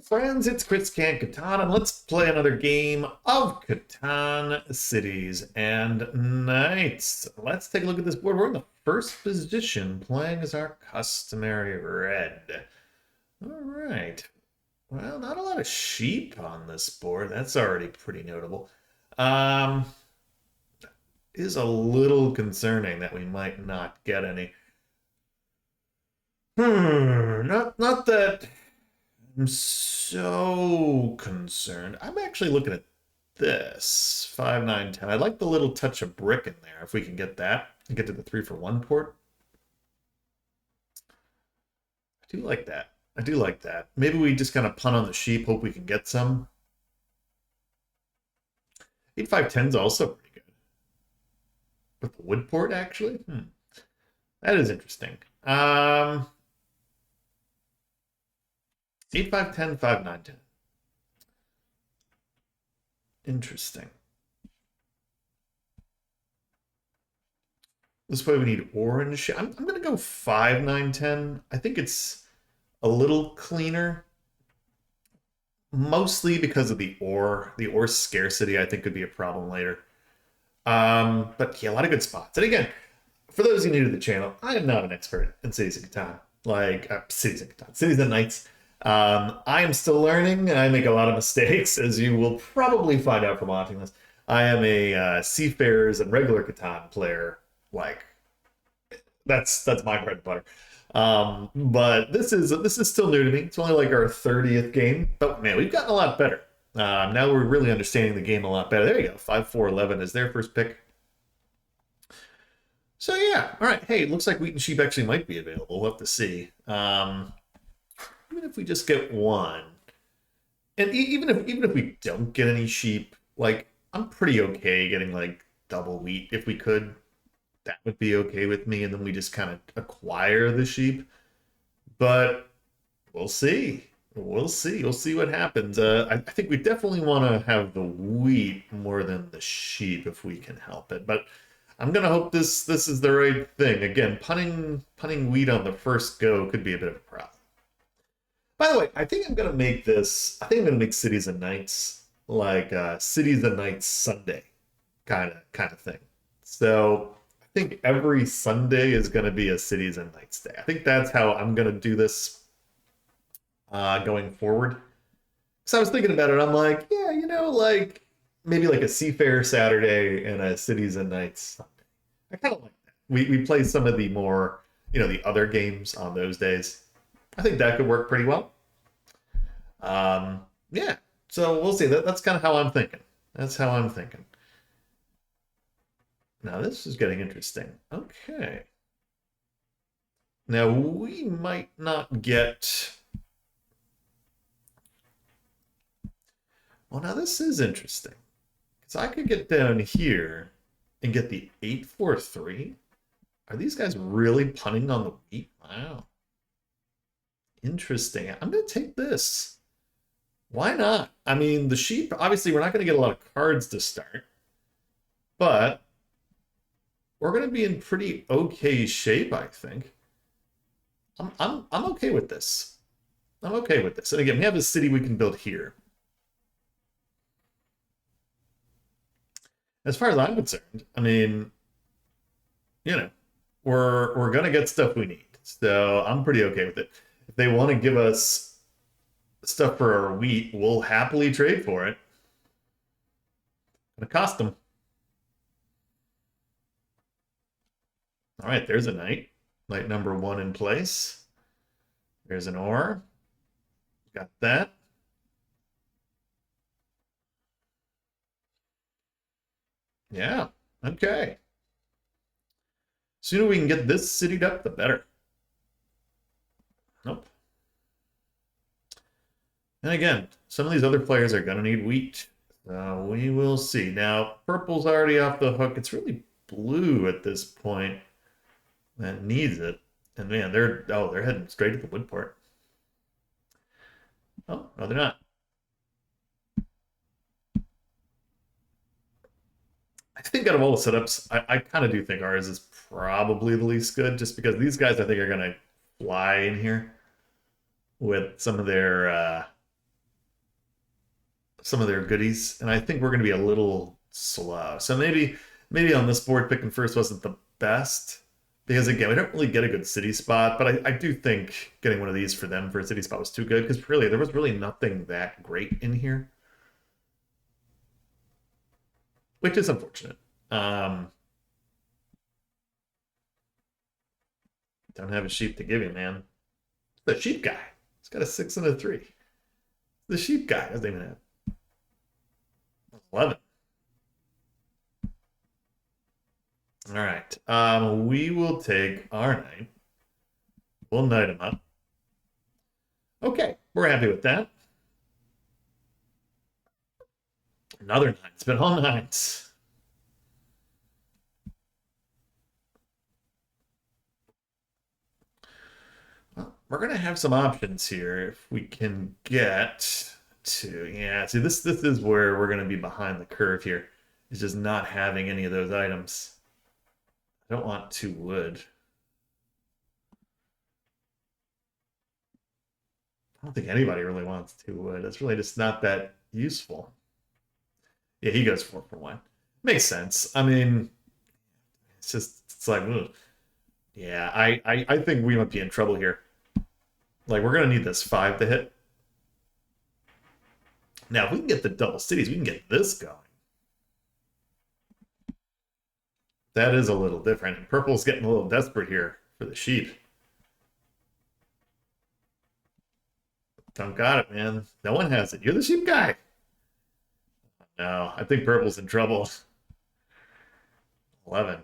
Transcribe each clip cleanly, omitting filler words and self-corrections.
Friends, it's Catan, and let's play another game of Catan Cities and Knights. Let's take a look at this board. We're in the first position, playing as our customary red. All right. Well, not a lot of sheep on this board. That's already pretty notable. Um, is a little concerning that we might not get any. Not that I'm so concerned. I'm actually looking at this 5, 9, 10. I like the little touch of brick in there. If we can get that and get to the 3-for-1 port, I do like that. I do like that. Maybe we just kind of punt on the sheep, hope we can get some. 8, 5, 10 is also pretty good. With the wood port, actually? That is interesting. 8, 5, 10, 5, 9, 10. Interesting. This way we need orange. I'm going to go 5, 9, 10. I think it's a little cleaner. Mostly because of the ore. The ore scarcity, I think, could be a problem later. But yeah, a lot of good spots. And again, for those of you new to the channel, I am not an expert in Cities of Catan. Cities of Catan. Cities and Knights. I am still learning, and I make a lot of mistakes, as you will probably find out from watching this. I am a Seafarers and regular Catan player. Like, that's my bread and butter. But this is still new to me. It's only like our 30th game, but man, we've gotten a lot better. Now we're really understanding the game a lot better. There you go. 5, 4, 11 is their first pick. So yeah, all right. Hey, it looks like wheat and sheep actually might be available. We'll have to see. Even if we just get one, and even if we don't get any sheep, like I'm pretty okay getting like double wheat if we could. That would be okay with me, and then we just kind of acquire the sheep. But we'll see. We'll see. We'll see what happens. I think we definitely want to have the wheat more than the sheep if we can help it. But I'm gonna hope this is the right thing. Again, punting wheat on the first go could be a bit of a problem. By the way, I think I'm gonna make this. I think I'm gonna make Cities and Knights like Cities and Knights Sunday kind of thing. So I think every Sunday is gonna be a Cities and Knights day. I think that's how I'm gonna do this going forward. So I was thinking about it. I'm like, yeah, like maybe like a Seafair Saturday and a Cities and Knights Sunday. I kind of like that. We play some of the more, the other games on those days. I think that could work pretty well. Yeah, so we'll see. That's kind of how I'm thinking. That's how I'm thinking. Now this is getting interesting. Okay. Now we might not get. Well, now this is interesting. Because I could get down here and get the 8-4-3. Are these guys really punting on the wheat? Wow. Interesting. I'm going to take this. Why not? I mean, the sheep, obviously, we're not going to get a lot of cards to start. But we're going to be in pretty okay shape, I think. I'm okay with this. I'm okay with this. And again, we have a city we can build here. As far as I'm concerned, I mean, we're gonna get stuff we need. So I'm pretty okay with it. If they want to give us stuff for our wheat, we'll happily trade for it. Gonna cost them. All right, there's a knight. Knight number 1 in place. There's an ore. Got that. Yeah, okay. Sooner we can get this citied up, the better. Nope. And again, some of these other players are going to need wheat. We will see. Now, purple's already off the hook. It's really blue at this point that needs it. And man, they're heading straight to the wood port. Oh, no, they're not. I think out of all the setups, I kind of do think ours is probably the least good, just because these guys I think are going to fly in here with some of their some of their goodies, and I think we're going to be a little slow. So maybe on this board, picking first wasn't the best because again, we don't really get a good city spot. But I do think getting one of these for them for a city spot was too good because really there was really nothing that great in here, which is unfortunate. Um, don't have a sheep to give you, man. The sheep guy. He's got a 6 and a 3. The sheep guy doesn't even have 11. All right. We will take our knight. We'll knight him up. Okay, we're happy with that. Another 9. It's been all 9s. Well, we're gonna have some options here if we can get to. Yeah, see, this is where we're gonna be behind the curve here. Is just not having any of those items. I don't want 2 wood. I don't think anybody really wants 2 wood. It's really just not that useful. Yeah, he goes 4 for 1. Makes sense. I mean, it's like, ugh. Yeah, I think we might be in trouble here. Like, we're gonna need this 5 to hit. Now, if we can get the double cities, we can get this going. That is a little different. Purple's getting a little desperate here for the sheep. Don't got it, man. No one has it. You're the sheep guy. No, I think purple's in trouble. 11.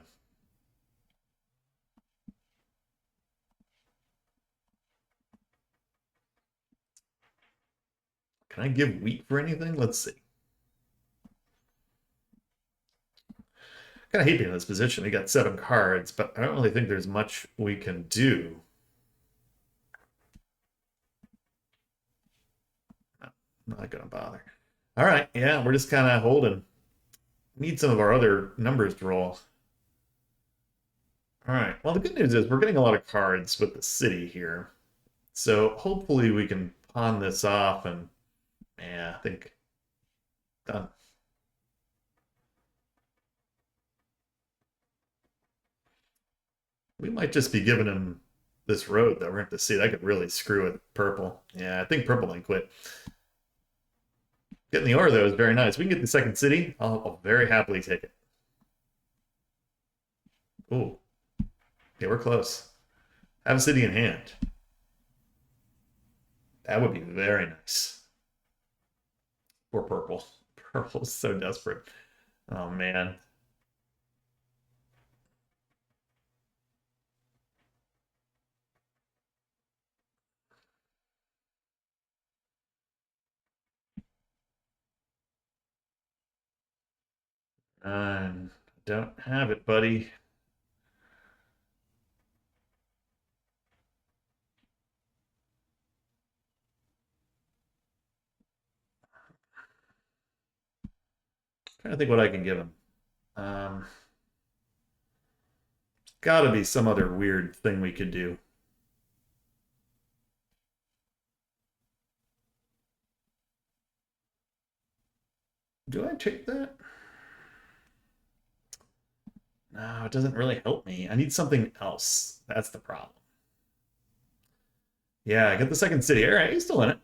Can I give wheat for anything? Let's see. Kind of hate being in this position. We got 7 cards, but I don't really think there's much we can do. No, I'm not gonna bother. All right, yeah, we're just kind of holding. Need some of our other numbers to roll. All right. Well, the good news is we're getting a lot of cards with the city here. So hopefully we can pawn this off and yeah, I think done. We might just be giving him this road that we're going to see. That could really screw with purple. Yeah, I think purple might quit. Getting the ore though is very nice. We can get the second city. I'll very happily take it. Ooh. Yeah, we're close. Have a city in hand. That would be very nice. Poor purple. Purple's so desperate. Oh man. I don't have it, buddy. Trying to think what I can give him. Um, Gotta be some other weird thing we could do. Do I take that? No, it doesn't really help me. I need something else. That's the problem. Yeah, I get the second city. All right, he's still in it.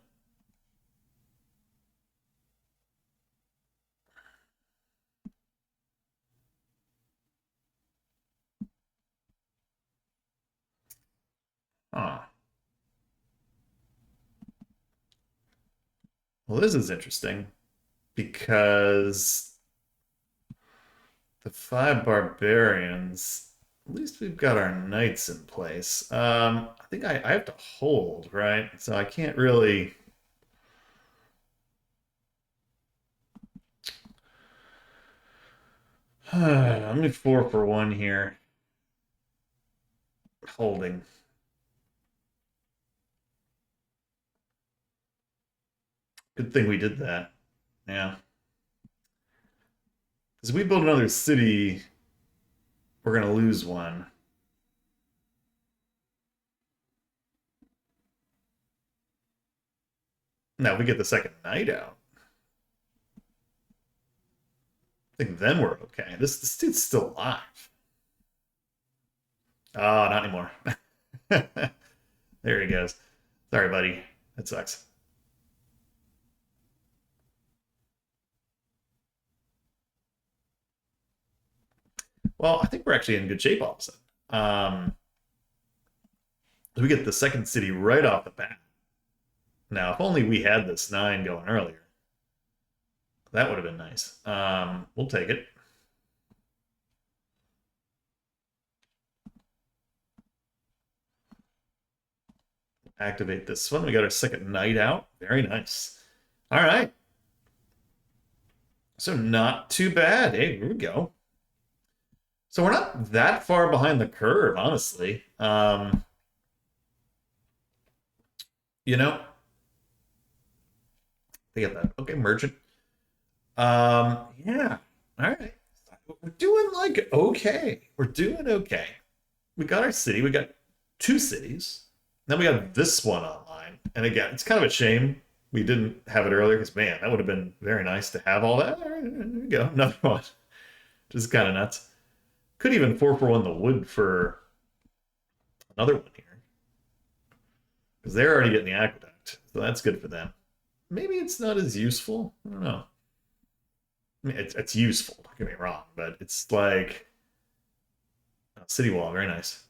Ah, well, this is interesting because the 5 barbarians. At least we've got our knights in place. I think I have to hold, right? So I can't really. I'm gonna 4 for 1 here. Holding. Good thing we did that. Yeah. Because if we build another city, we're gonna lose one. Now, if we get the second knight out. I think then we're okay. This dude's still alive. Oh, not anymore. There he goes. Sorry, buddy. That sucks. Well, I think we're actually in good shape all of a sudden. We get the second city right off the bat. Now, if only we had this 9 going earlier. That would have been nice. We'll take it. Activate this one. We got our second knight out. Very nice. All right. So not too bad. Hey, here we go. So we're not that far behind the curve, honestly. You know, they get that. Okay, merchant. Yeah. All right. We're doing like okay. We're doing okay. We got our city. We got 2 cities. Then we got this one online. And again, it's kind of a shame we didn't have it earlier because, man, that would have been very nice to have all that. All right, there we go. Another one. Just kind of nuts. Could even 4 for 1 the wood for another one here. Because they're already getting the aqueduct. So that's good for them. Maybe it's not as useful. I don't know. I mean, it's useful, don't get me wrong, but it's like city wall, very nice.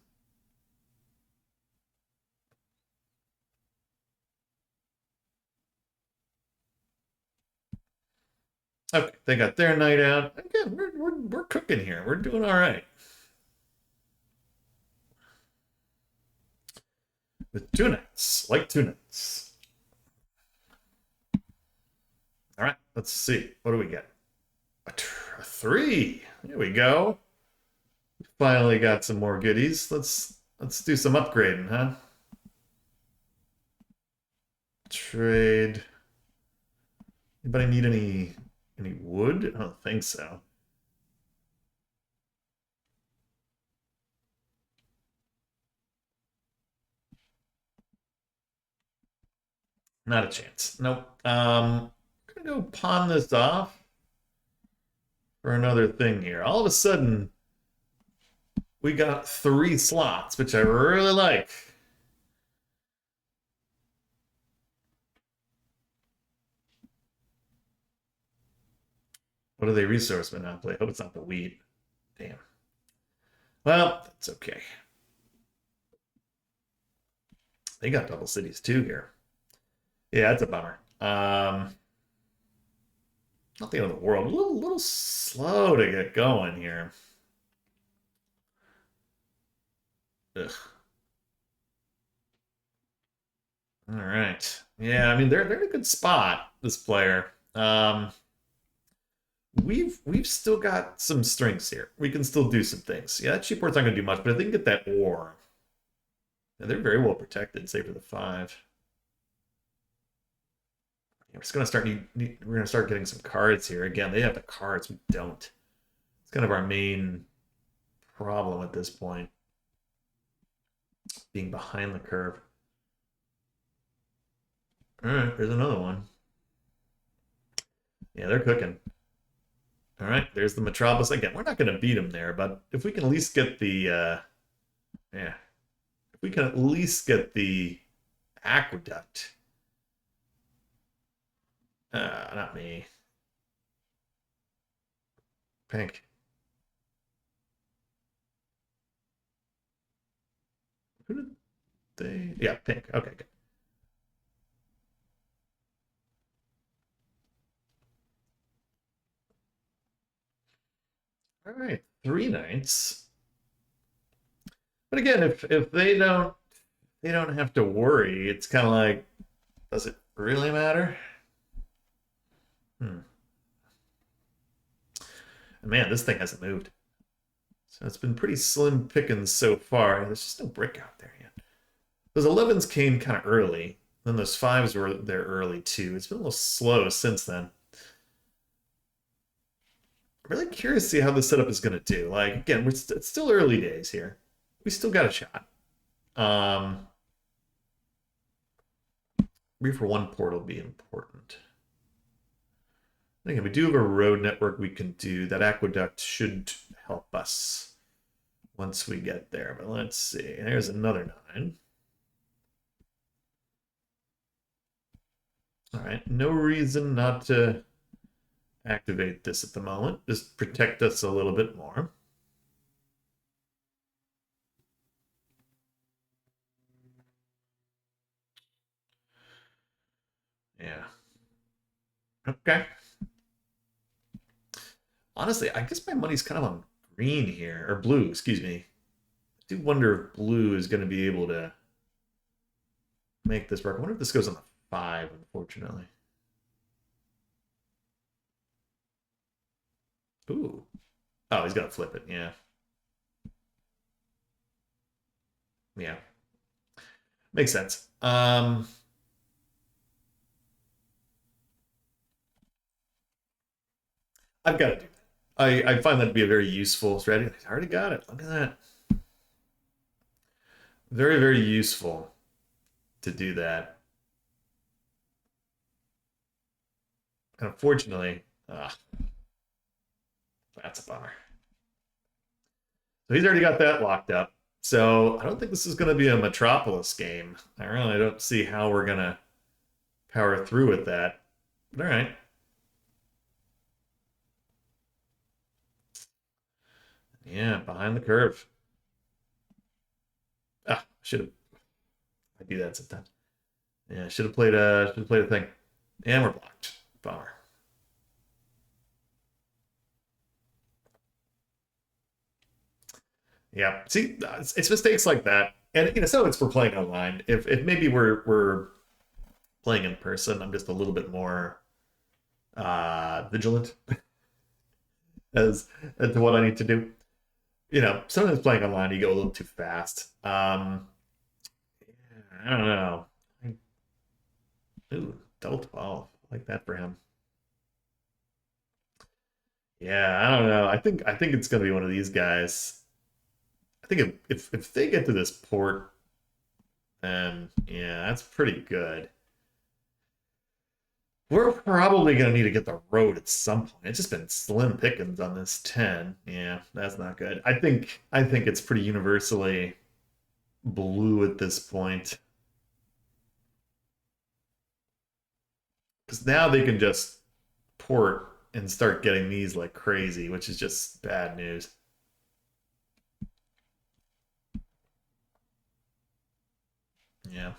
Okay, they got their night out. Again, we're cooking here. We're doing all right. With 2 nights, like 2 nights. All right, let's see. What do we get? A 3. There we go. We finally got some more goodies. Let's do some upgrading, huh? Trade. Anybody need any wood? I don't think so. Not a chance. Nope. I'm gonna go pawn this off for another thing here. All of a sudden, we got 3 slots, which I really like. What are they resource monopoly? I hope it's not the wheat. Damn. Well, that's okay. They got double cities too here. Yeah, that's a bummer. Not the end of the world. A little slow to get going here. Ugh. All right. Yeah, I mean they're in a good spot, this player. We've still got some strengths here. We can still do some things. Yeah, that sheepport's not gonna do much, but if they can get that ore, yeah, they're very well protected, save for the 5. We're just gonna we're gonna start getting some cards here. Again, they have the cards, we don't. It's kind of our main problem at this point. Being behind the curve. Alright, there's another one. Yeah, they're cooking. Alright, there's the Metropolis. Again, we're not gonna beat them there, but if we can at least get the yeah. If we can at least get the aqueduct. Not me. Pink. Who did they? Yeah, pink. Okay, good. All right, 3 nights. But again, if they don't have to worry. It's kind of like, does it really matter? Hmm. And man, this thing hasn't moved. So it's been pretty slim pickings so far. There's just no brick out there yet. Those 11s came kind of early. Then those 5s were there early too. It's been a little slow since then. I'm really curious to see how this setup is going to do. Like, again, it's still early days here. We still got a shot. 3 for 1 port will be important. Again, we do have a road network we can do. That aqueduct should help us once we get there. But let's see. There's another 9. All right. No reason not to activate this at the moment. Just protect us a little bit more. Yeah. Okay. Honestly, I guess my money's kind of on green here, or blue, excuse me. I do wonder if blue is going to be able to make this work. I wonder if this goes on the 5, unfortunately. Ooh. Oh, he's going to flip it. Yeah. Yeah. Makes sense. I've got to do that. I find that to be a very useful strategy. I already got it. Look at that. Very, very useful to do that. And unfortunately, that's a bummer. So he's already got that locked up. So I don't think this is going to be a Metropolis game. I really don't see how we're going to power through with that. But all right. Yeah, behind the curve. Ah, should have. I do that sometimes. Yeah, should have played a thing. And we're blocked. Bummer. Yeah. See, it's mistakes like that. And some of it's for playing online. If maybe we're playing in person, I'm just a little bit more vigilant as as to what I need to do. Sometimes playing online you go a little too fast. I don't know. Ooh, double 12. I like that for him. Yeah, I don't know. I think it's gonna be one of these guys. I think if they get to this port, then yeah, that's pretty good. We're probably gonna need to get the road at some point. It's just been slim pickings on this 10. Yeah, that's not good. I think it's pretty universally blue at this point. Because now they can just port and start getting these like crazy, which is just bad news. Yeah.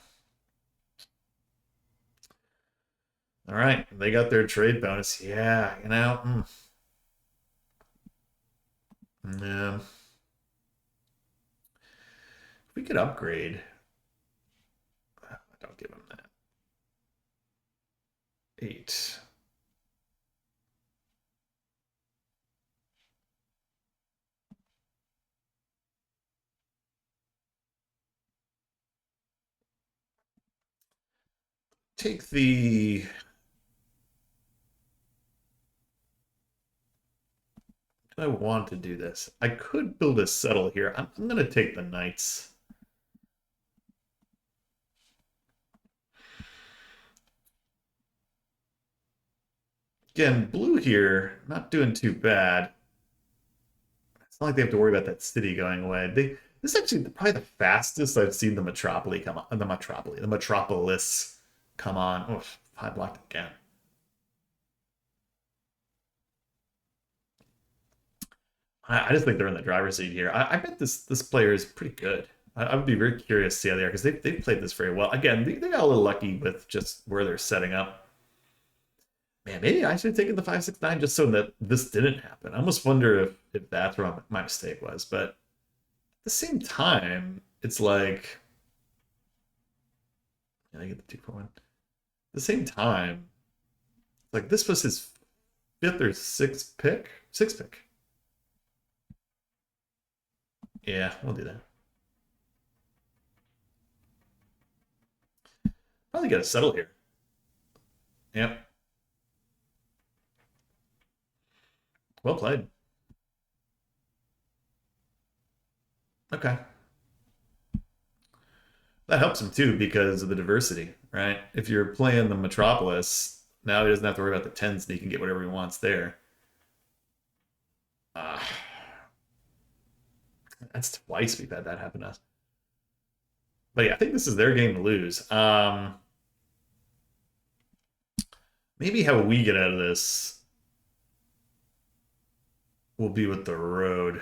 All right, they got their trade bonus. Yeah, yeah. If we could upgrade, don't give them that. 8. Take the. Do I want to do this? I could build a settle here. I'm going to take the knights. Again, blue here, not doing too bad. It's not like they have to worry about that city going away. This is actually probably the fastest I've seen the Metropolis come on. The Metropolis come on. Oh, I blocked again. I just think they're in the driver's seat here. I bet this player is pretty good. I would be very curious to see how they are because they've played this very well. Again, they got a little lucky with just where they're setting up. Man, maybe I should have taken the 569 just so that this didn't happen. I almost wonder if that's where my mistake was. But at the same time, it's like, I get the 2 for 1. At the same time, like this was his 5th or 6th pick. 6th pick. Yeah, we'll do that. Probably got to settle here. Yep. Well played. Okay. That helps him too because of the diversity, right? If you're playing the Metropolis, Now he doesn't have to worry about the tens, and he can get whatever he wants there. Uh, that's twice we've had that happen to us. But yeah, I think this is their game to lose. Maybe how we get out of this will be with the road.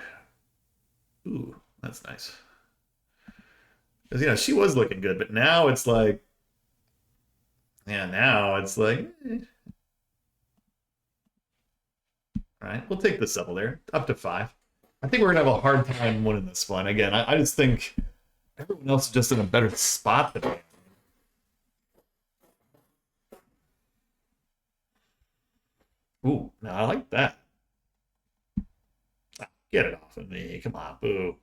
Ooh, that's nice. Because she was looking good, but now it's like, yeah, now it's like, all right, we'll take the double there, up to 5. I think we're gonna have a hard time winning this one. Again, I just think everyone else is just in a better spot than me. Ooh, no, I like that. Ah, get it off of me. Come on, boo.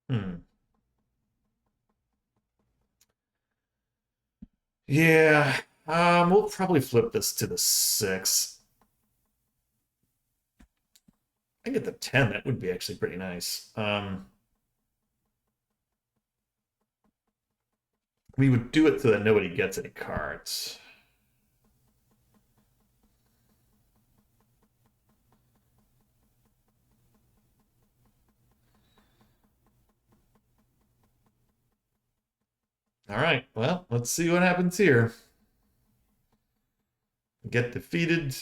Hmm. Yeah. We'll probably flip this to the 6. I get the 10. That would be actually pretty nice. We would do it so that nobody gets any cards. All right. Well, let's see what happens here. Get defeated.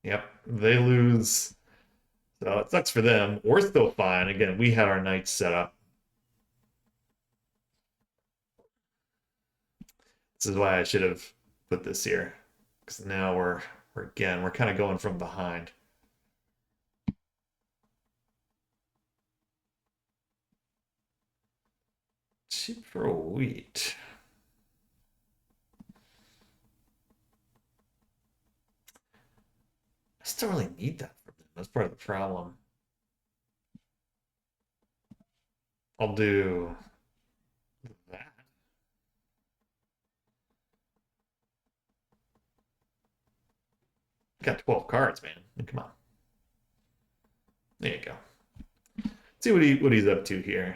Yep, they lose. So it sucks for them. We're still fine. Again, we had our knights set up. This is why I should have put this here. Because now we're kind of going from behind. Cheap for wheat. I still really need that from them. That's part of the problem. I'll do that. Got 12 cards, man. Come on. There you go. See what he's up to here.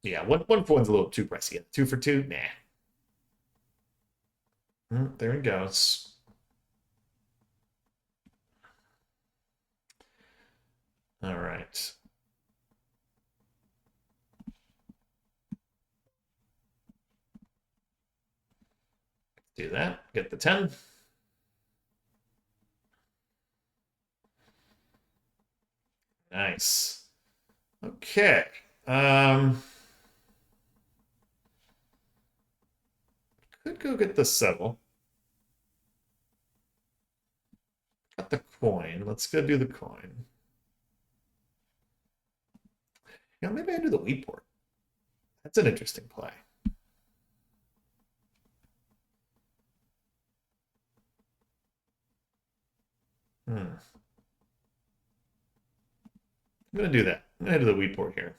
Yeah, one for one's a little too pricey. 2 for 2, nah. There he goes. All right. Do that. Get the 10. Nice. Okay. Could go get the settle. Got the coin. Let's go do the coin. Maybe I do the wheat port. That's an interesting play. I'm gonna do that. I'm gonna do the wheat port here.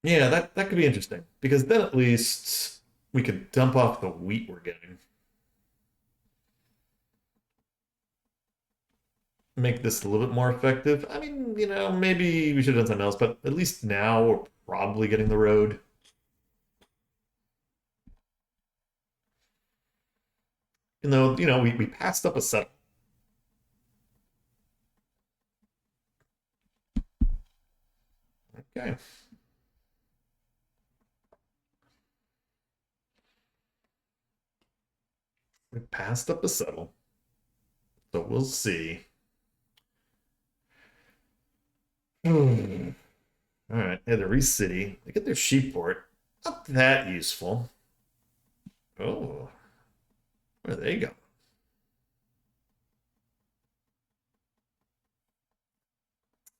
Yeah, that could be interesting because then at least we could dump off the wheat we're getting. Make this a little bit more effective. I mean, maybe we should have done something else, but at least now we're probably getting the road. We passed up a set. Okay. We passed up a settle. So we'll see. All right. Yeah, the Reese City. They get their sheep port. Not that useful. Oh, where they go?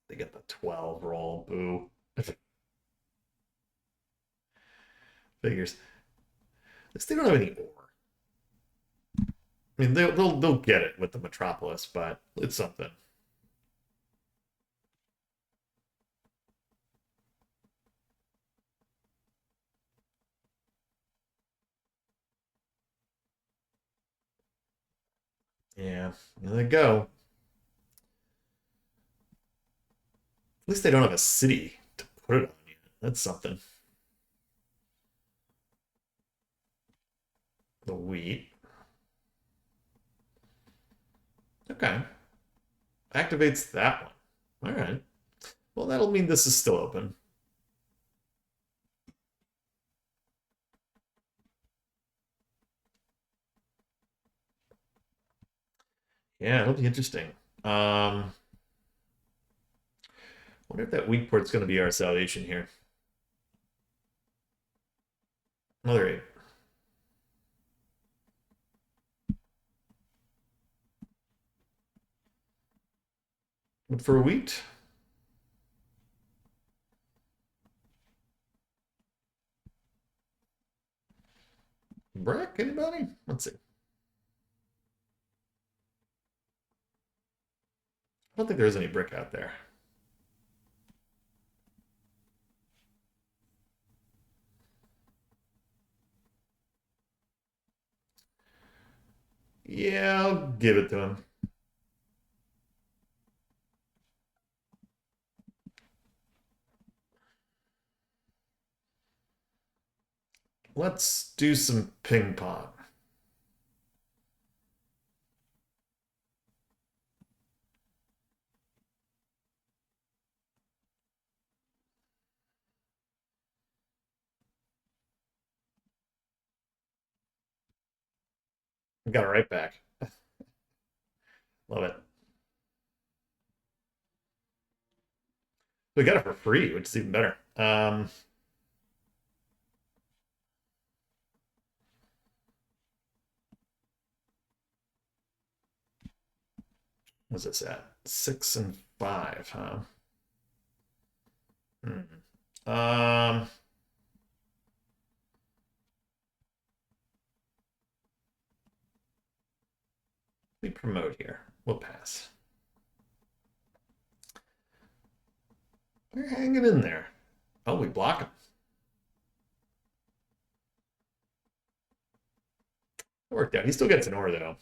They get the 12 roll. Boo. Figures. At least they don't have any ore. I mean, they'll get it with the Metropolis, but it's something. Yeah, there they go. At least they don't have a city to put it on yet. That's something. The wheat. Okay. Activates that one. All right. Well, that'll mean this is still open. Yeah, it'll be interesting. Wonder if that weak port's going to be our salvation here. Another eight. But for wheat, brick, anybody? Let's see. I don't think there's any brick out there. Yeah, I'll give it to him. Let's do some ping pong. We got it right back. Love it. We got it for free, which is even better. What's this at? 6 and 5, huh? Hmm. We promote here. We'll pass. We're hanging in there. Oh, we block him. It worked out. He still gets an ore though.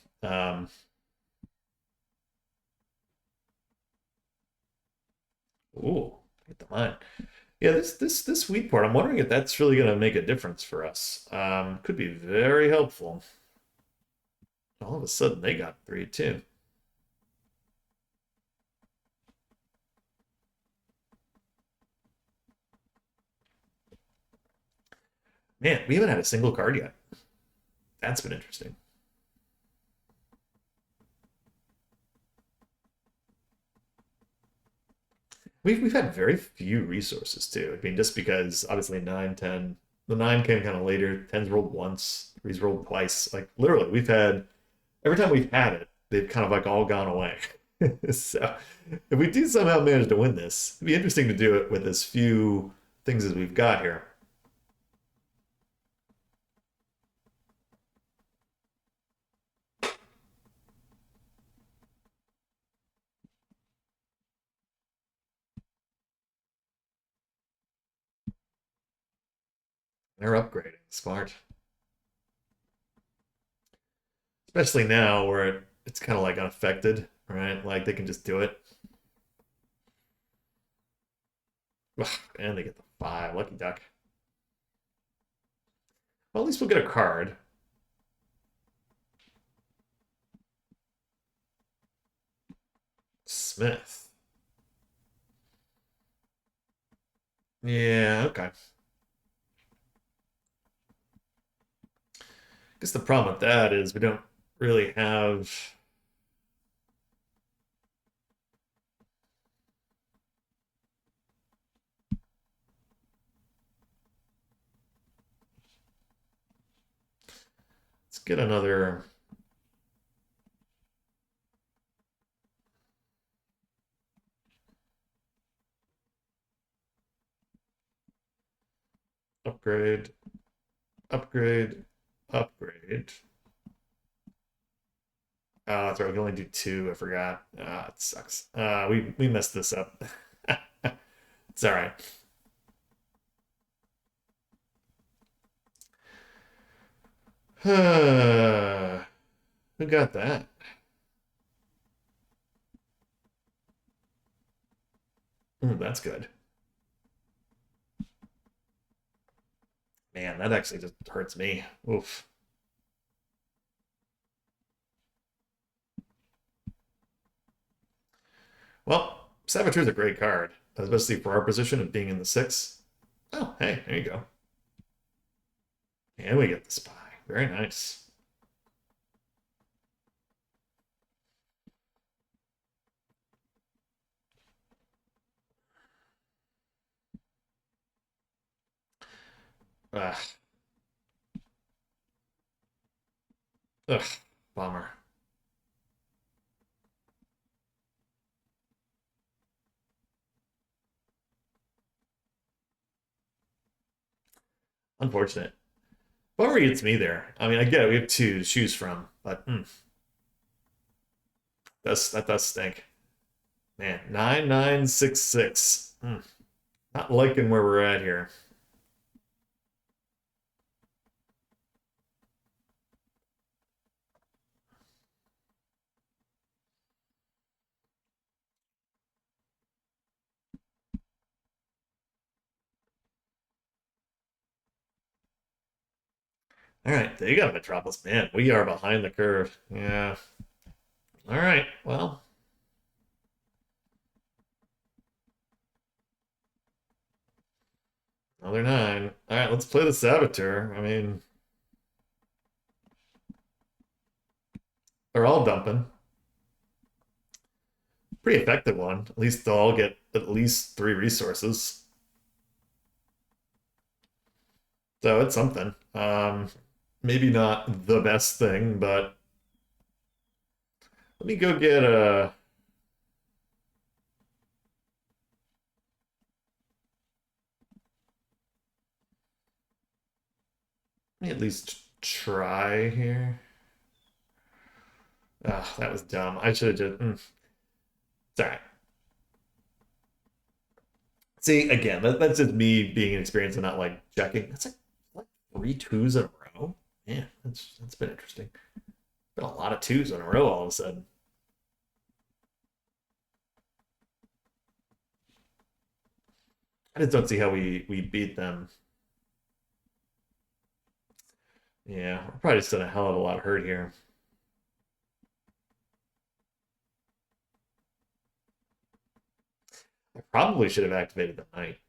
Ooh, hit the mine. Yeah, this wheat part. I'm wondering if that's really going to make a difference for us. Could be very helpful. All of a sudden, they got three too. Man, we haven't had a single card yet. That's been interesting. We've had very few resources too. I mean, just because obviously 9, 10, the 9 came kind of later. 10's rolled once, 3's rolled twice. Like literally, we've had every time we've had it, they've kind of like all gone away. So if we do somehow manage to win this, it'd be interesting to do it with as few things as we've got here. They're upgrading. Smart. Especially now where it's kind of like unaffected, right? Like they can just do it. And they get the 5. Lucky duck. Well, at least we'll get a card. Smith. Yeah, okay. I guess the problem with that is we don't really have. Let's get another. Upgrade, upgrade, upgrade. Oh, that's right. We can only do two. I forgot. Ah, it sucks. We messed this up. It's all right. Who got that? That's good. Man, that actually just hurts me. Oof. Well, Saboteur's a great card, especially for our position of being in the six. Oh, hey, there you go. And we get the spy. Very nice. Ugh, ugh, bummer. Unfortunate. Bummer gets me there. I mean, I get it. We have two to choose from, but that does stink. Man, 9966. Not liking where we're at here. All right, they got Metropolis. Man, we are behind the curve. Yeah. All right. Well, another nine. All right, let's play the Saboteur. I mean, they're all dumping. Pretty effective one. At least they'll all get at least three resources. So it's something. Maybe not the best thing, but let me go get a. Let me at least try here. Ah, that was dumb. I should have just. It's all right. See, again, that's just me being inexperienced and not like checking. That's like three twos in a row. Yeah, that's been interesting. Been a lot of twos in a row all of a sudden. I just don't see how we beat them. Yeah, we're probably just in a hell of a lot of hurt here. I probably should have activated the knight.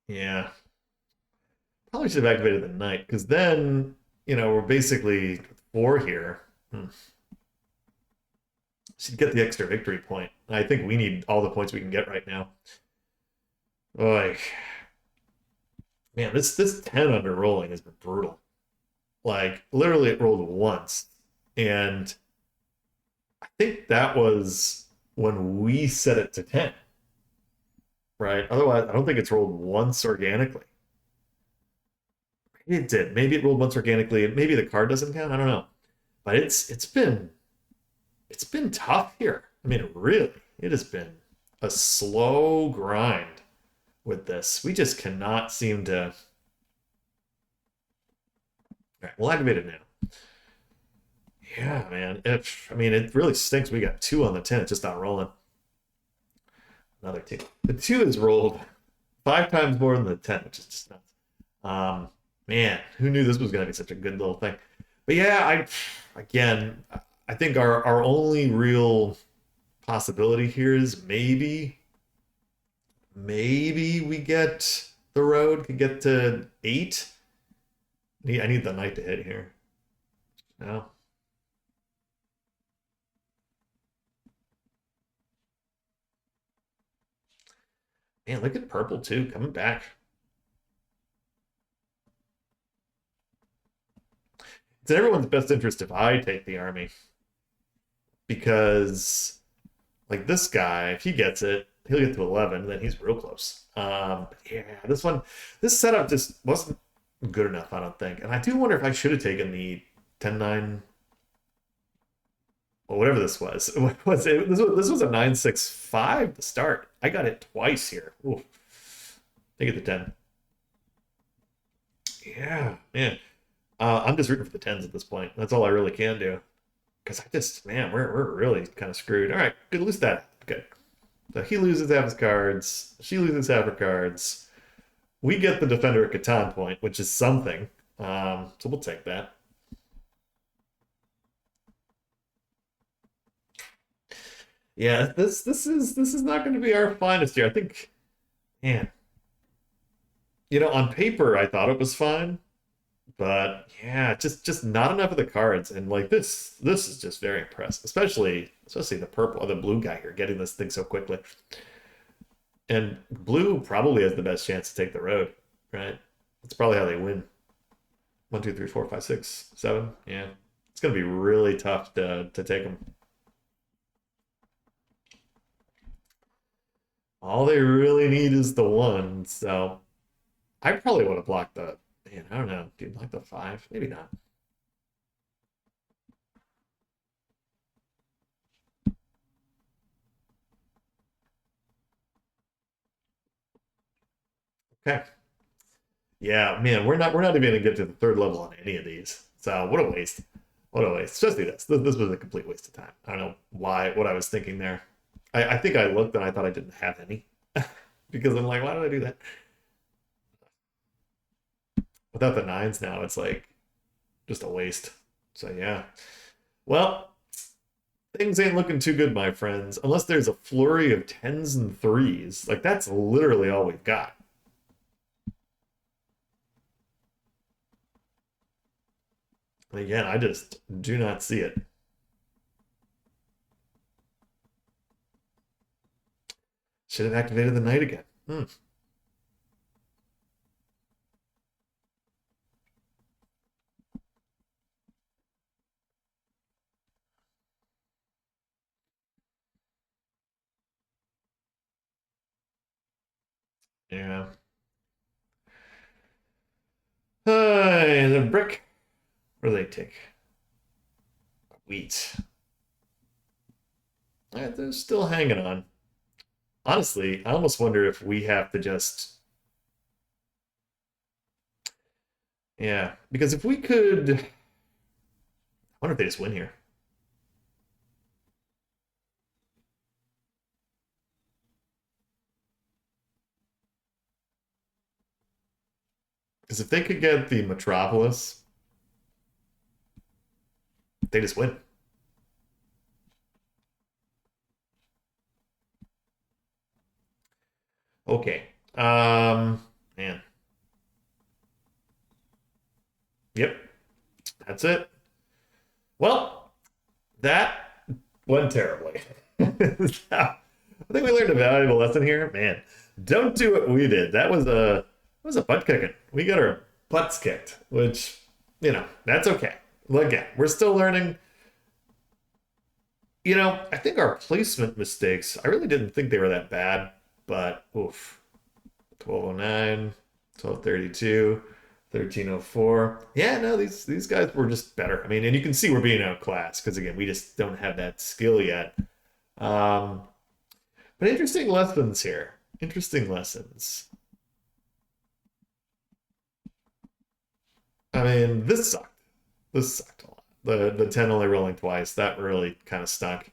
Yeah, probably should have activated the knight because then we're basically four here. Should get the extra victory point. I think we need all the points we can get right now. Like, man, this 10 under rolling has been brutal. Like, literally, it rolled once, and I think that was when we set it to 10, right? Otherwise, I don't think it's rolled once organically. Maybe it did. Maybe it rolled once organically, and maybe the card doesn't count. I don't know. But it's been tough here. I mean, really, it has been a slow grind with this. We just cannot seem to. All right, we'll activate it now. Yeah, man. I mean, it really stinks. We got two on the 10. It's just not rolling. Another two. The two is rolled five times more than the 10, which is just nuts. Um, Man, who knew this was going to be such a good little thing? But yeah, again, I think our only real possibility here is maybe we get the road could get to eight. I need the knight to hit here. No. Man, look at purple too, coming back. It's in everyone's best interest if I take the army because, like, this guy, if he gets it, He'll get to 11, then he's real close. Yeah, this setup just wasn't good enough, I don't think. And I do wonder if I should have taken the 10-9, or whatever this was. What was it? This was a 9-6-5 to start. I got it twice here. Ooh, take it to 10. Yeah, man. I'm just rooting for the tens at this point. That's all I really can do. Because I just, man, we're really kind of screwed. All right, good. At least that. Good. So he loses half his cards. She loses half her cards. We get the defender at Catan point, which is something. So we'll take that. Yeah, this is not going to be our finest year. I think, man, on paper I thought it was fine, but yeah, just not enough of the cards. And like this is just very impressive, especially the purple or the blue guy here getting this thing so quickly. And blue probably has the best chance to take the road, right? That's probably how they win. 1, 2, 3, 4, 5, 6, 7. Yeah, it's gonna be really tough to take them. All they really need is the one. So I probably would have blocked the. Man, I don't know. Do you block the 5? Maybe not. Okay. Yeah, man, we're not even gonna get to the third level on any of these. So what a waste. What a waste. Especially this was a complete waste of time. I don't know what I was thinking there. I think I looked and I thought I didn't have any. Because I'm like, why did I do that? Without the nines now, it's like just a waste. So yeah. Well, things ain't looking too good, my friends, unless there's a flurry of tens and threes. Like that's literally all we've got. And again, I just do not see it. Should have activated the knight again. Yeah. The brick. What do they take? Wheat. They're still hanging on. Honestly, I almost wonder if we have to just. Yeah, because if we could. I wonder if they just win here. Because if they could get the Metropolis, they just win. Okay. Man. Yep. That's it. Well, that went terribly. I think we learned a valuable lesson here. Man, don't do what we did. That was a butt kicking. We got our butts kicked, which, that's okay. Look, again, we're still learning. I think our placement mistakes, I really didn't think they were that bad, but oof. 1209, 1232, 1304. Yeah, no, these guys were just better. I mean, and you can see we're being outclassed because again, we just don't have that skill yet. Um, but interesting lessons here. Interesting lessons. I mean, this sucked. This sucked a lot. The 10 only rolling twice, that really kind of stunk.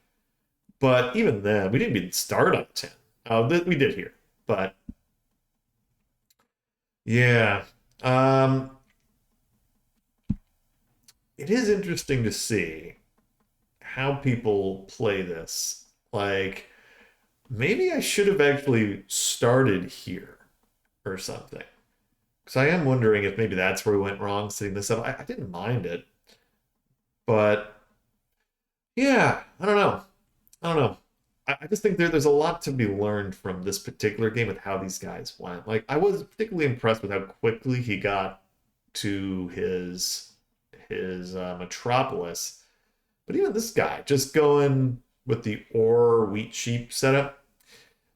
But even then, we didn't even start on 10. We did here. But yeah. Um, it is interesting to see how people play this. Like, maybe I should have actually started here or something. Because I am wondering if maybe that's where we went wrong setting this up. I didn't mind it, but yeah, I don't know. I don't know. I just think there's a lot to be learned from this particular game with how these guys went. Like, I was particularly impressed with how quickly he got to his Metropolis. But even this guy, just going with the ore wheat sheep setup,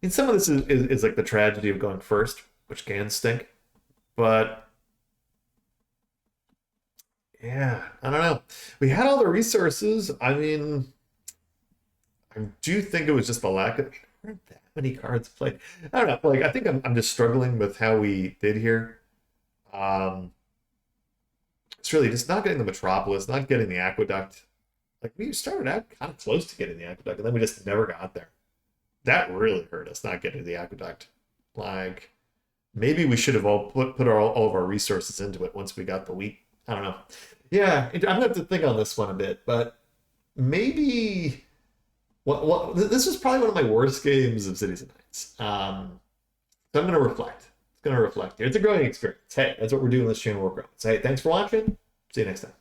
And some of this is like the tragedy of going first, which can stink. But yeah, I don't know. We had all the resources. I mean, I do think it was just the lack of there weren't that many cards played. I don't know. Like I think I'm just struggling with how we did here. Um, it's really just not getting the Metropolis, not getting the Aqueduct. Like we started out kind of close to getting the Aqueduct, and then we just never got there. That really hurt us not getting the Aqueduct. Like maybe we should have all put all of our resources into it once we got the wheat. I don't know. Yeah, I'm gonna have to think on this one a bit, but maybe this was probably one of my worst games of Cities and Knights. So I'm gonna reflect. It's gonna reflect here. It's a growing experience. Hey, that's what we're doing on this channel. We're growing. So hey, thanks for watching. See you next time.